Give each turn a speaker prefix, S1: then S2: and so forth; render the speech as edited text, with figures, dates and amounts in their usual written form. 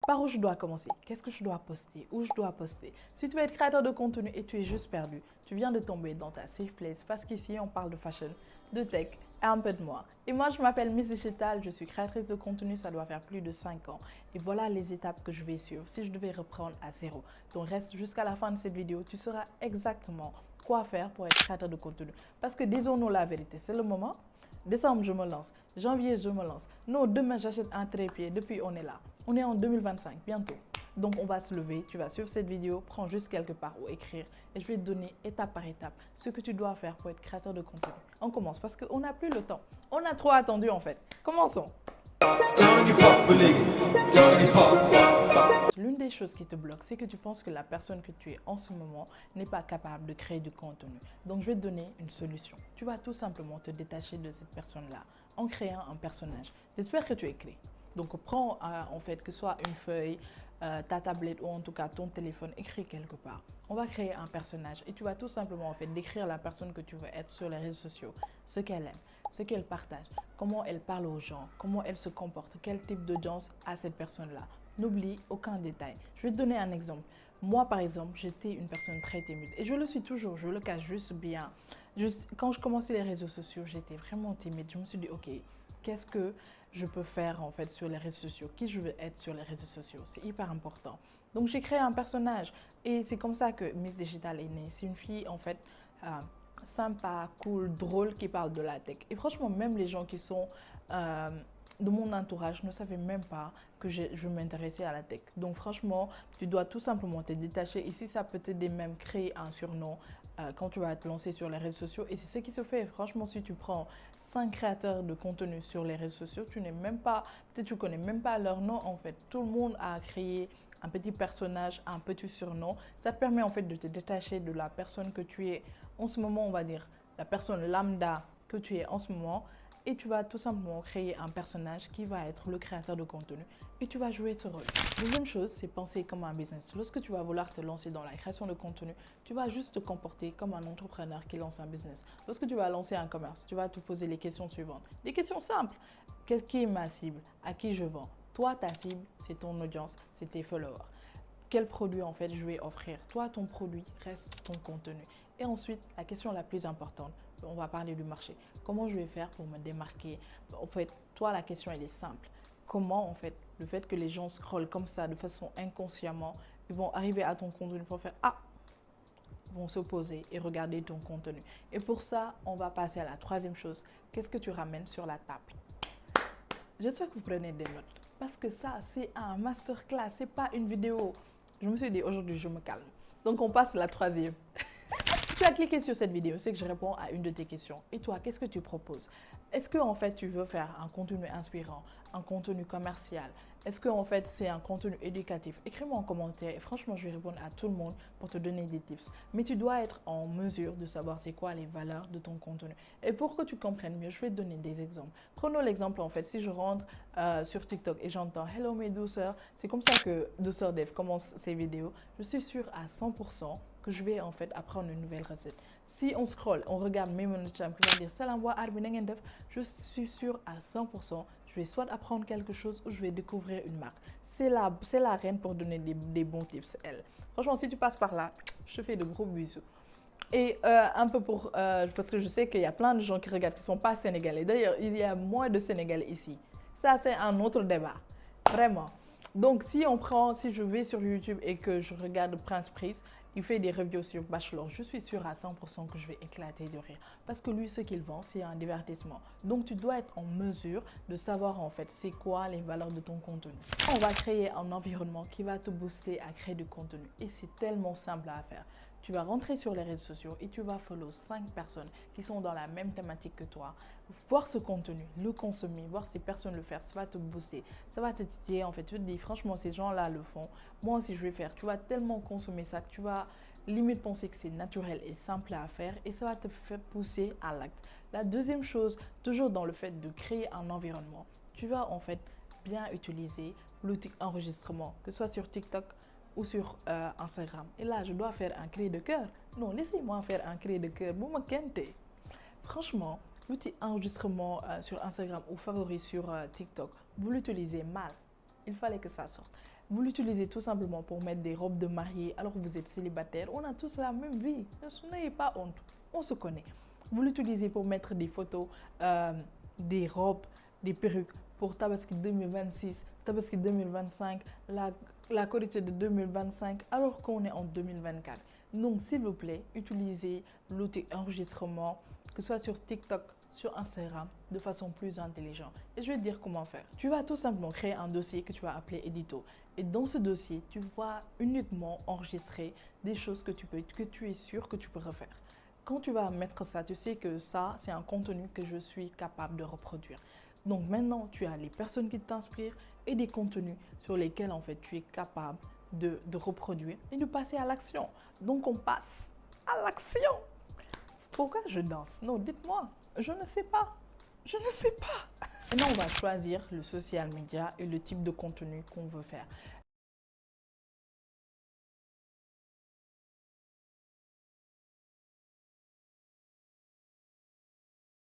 S1: Par où je dois commencer? Qu'est-ce que je dois poster? Où je dois poster? Si tu veux être créateur de contenu et tu es juste perdu, tu viens de tomber dans ta safe place parce qu'ici on parle de fashion, de tech et un peu de moi. Et moi je m'appelle Miss Digital, je suis créatrice de contenu, ça doit faire plus de 5 ans. Et voilà les étapes que je vais suivre si je devais reprendre à zéro. Donc reste jusqu'à la fin de cette vidéo, tu sauras exactement quoi faire pour être créateur de contenu. Parce que disons-nous la vérité, c'est le moment. Décembre, je me lance. Janvier, je me lance. Non, demain, j'achète un trépied. Depuis, on est là. On est en 2025, bientôt. Donc, on va se lever. Tu vas suivre cette vidéo, prends juste quelque part où écrire. Et je vais te donner étape par étape ce que tu dois faire pour être créateur de contenu. On commence parce qu'on n'a plus le temps. On a trop attendu en fait. Commençons. L'une des choses qui te bloque, c'est que tu penses que la personne que tu es en ce moment n'est pas capable de créer du contenu. Donc, je vais te donner une solution. Tu vas tout simplement te détacher de cette personne-là en créant un personnage. J'espère que tu es écrit. Donc, prends en fait que ce soit une feuille, ta tablette ou en tout cas ton téléphone, écris quelque part. On va créer un personnage et tu vas tout simplement en fait décrire la personne que tu veux être sur les réseaux sociaux, ce qu'elle aime, ce qu'elle partage, comment elle parle aux gens, comment elle se comporte, quel type d'audience a cette personne-là. N'oublie aucun détail. Je vais te donner un exemple. Moi, par exemple, j'étais une personne très timide et je le suis toujours, je le cache juste bien. Quand je commençais les réseaux sociaux, j'étais vraiment timide. Je me suis dit, ok, qu'est-ce que je peux faire en fait sur les réseaux sociaux? Qui je veux être sur les réseaux sociaux? C'est hyper important. Donc, j'ai créé un personnage et c'est comme ça que Miss Digital est née. C'est une fille en fait sympa, cool, drôle qui parle de la tech. Et franchement, même les gens qui sont de mon entourage ne savaient même pas que je m'intéressais à la tech. Donc franchement, tu dois tout simplement te détacher. Ici, ça peut t'aider même créer un surnom quand tu vas te lancer sur les réseaux sociaux. Et c'est ce qui se fait. Franchement, si tu prends 5 créateurs de contenu sur les réseaux sociaux, tu n'es même pas, peut-être tu connais même pas leur nom en fait. Tout le monde a créé un petit personnage, un petit surnom. Ça te permet en fait de te détacher de la personne que tu es en ce moment, on va dire, la personne lambda que tu es en ce moment. Et tu vas tout simplement créer un personnage qui va être le créateur de contenu et tu vas jouer ce rôle. Deuxième chose, c'est penser comme un business. Lorsque tu vas vouloir te lancer dans la création de contenu, tu vas juste te comporter comme un entrepreneur qui lance un business. Lorsque tu vas lancer un commerce, tu vas te poser les questions suivantes. Des questions simples. Qu'est-ce qui est ma cible? À qui je vends? Toi, ta cible, c'est ton audience, c'est tes followers. Quel produit en fait je vais offrir? Toi, ton produit reste ton contenu. Et ensuite, la question la plus importante, on va parler du marché. Comment je vais faire pour me démarquer? En fait, toi, la question, elle est simple. Comment, en fait, le fait que les gens scrollent comme ça, de façon inconsciemment, ils vont arriver à ton contenu pour faire « Ah !» vont se poser et regarder ton contenu. Et pour ça, on va passer à la troisième chose. Qu'est-ce que tu ramènes sur la table? J'espère que vous prenez des notes. Parce que ça, c'est un masterclass, c'est pas une vidéo. Je me suis dit, aujourd'hui, je me calme. Donc, on passe à la troisième. Tu as cliqué sur cette vidéo, c'est que je réponds à une de tes questions. Et toi, qu'est-ce que tu proposes? Est-ce que en fait tu veux faire un contenu inspirant, un contenu commercial? Est-ce que en fait c'est un contenu éducatif? Écris-moi en commentaire et franchement je vais répondre à tout le monde pour te donner des tips. Mais tu dois être en mesure de savoir c'est quoi les valeurs de ton contenu. Et pour que tu comprennes mieux, je vais te donner des exemples. Prenons l'exemple en fait, si je rentre sur TikTok et j'entends « Hello mes douceurs », c'est comme ça que Douceur Dev commence ses vidéos. Je suis sûre à 100% que je vais en fait apprendre une nouvelle recette. Si on scrolle, on regarde Maimouna Thiam qui va dire Salam wa Arbi na ngeen def, je suis sûre à 100%, je vais soit apprendre quelque chose ou je vais découvrir une marque. C'est la reine pour donner des bons tips, elle. Franchement, si tu passes par là, je te fais de gros bisous. Et un peu pour, parce que je sais qu'il y a plein de gens qui regardent qui ne sont pas sénégalais. D'ailleurs, il y a moins de sénégalais ici. Ça, c'est un autre débat. Vraiment. Donc, si je vais sur YouTube et que je regarde Prince Pris, il fait des reviews sur Bachelor, je suis sûre à 100% que je vais éclater de rire. Parce que lui, ce qu'il vend, c'est un divertissement. Donc, tu dois être en mesure de savoir en fait c'est quoi les valeurs de ton contenu. On va créer un environnement qui va te booster à créer du contenu. Et c'est tellement simple à faire. Tu vas rentrer sur les réseaux sociaux et tu vas follow 5 personnes qui sont dans la même thématique que toi. Voir ce contenu, le consommer, voir ces personnes le faire, ça va te booster. Ça va te titiller en fait. Tu te dis franchement ces gens-là le font. Moi aussi je vais faire. Tu vas tellement consommer ça que tu vas limite penser que c'est naturel et simple à faire et ça va te faire pousser à l'acte. La deuxième chose, toujours dans le fait de créer un environnement, tu vas en fait bien utiliser l'outil enregistrement, que ce soit sur TikTok ou sur Instagram. Et là, je dois faire un cri de cœur. Non, laissez-moi faire un cri de cœur. Franchement, l'outil enregistrement sur Instagram ou favori sur TikTok, vous l'utilisez mal. Il fallait que ça sorte. Vous l'utilisez tout simplement pour mettre des robes de mariée alors que vous êtes célibataire. On a tous la même vie. N'ayez pas honte. On se connaît. Vous l'utilisez pour mettre des photos, des robes, des perruques pour Tabaski 2026, Tabaski 2025, la Korité de 2025 alors qu'on est en 2024. Donc, s'il vous plaît, utilisez l'outil enregistrement, que ce soit sur TikTok, sur Instagram, de façon plus intelligente. Et je vais te dire comment faire. Tu vas tout simplement créer un dossier que tu vas appeler édito. Et dans ce dossier, tu vas uniquement enregistrer des choses que tu es sûr que tu peux refaire. Quand tu vas mettre ça, tu sais que ça, c'est un contenu que je suis capable de reproduire. Donc maintenant, tu as les personnes qui t'inspirent et des contenus sur lesquels en fait tu es capable de reproduire et de passer à l'action. Donc on passe à l'action. Pourquoi je danse? Non, dites-moi. Je ne sais pas. Je ne sais pas. Maintenant, on va choisir le social media et le type de contenu qu'on veut faire.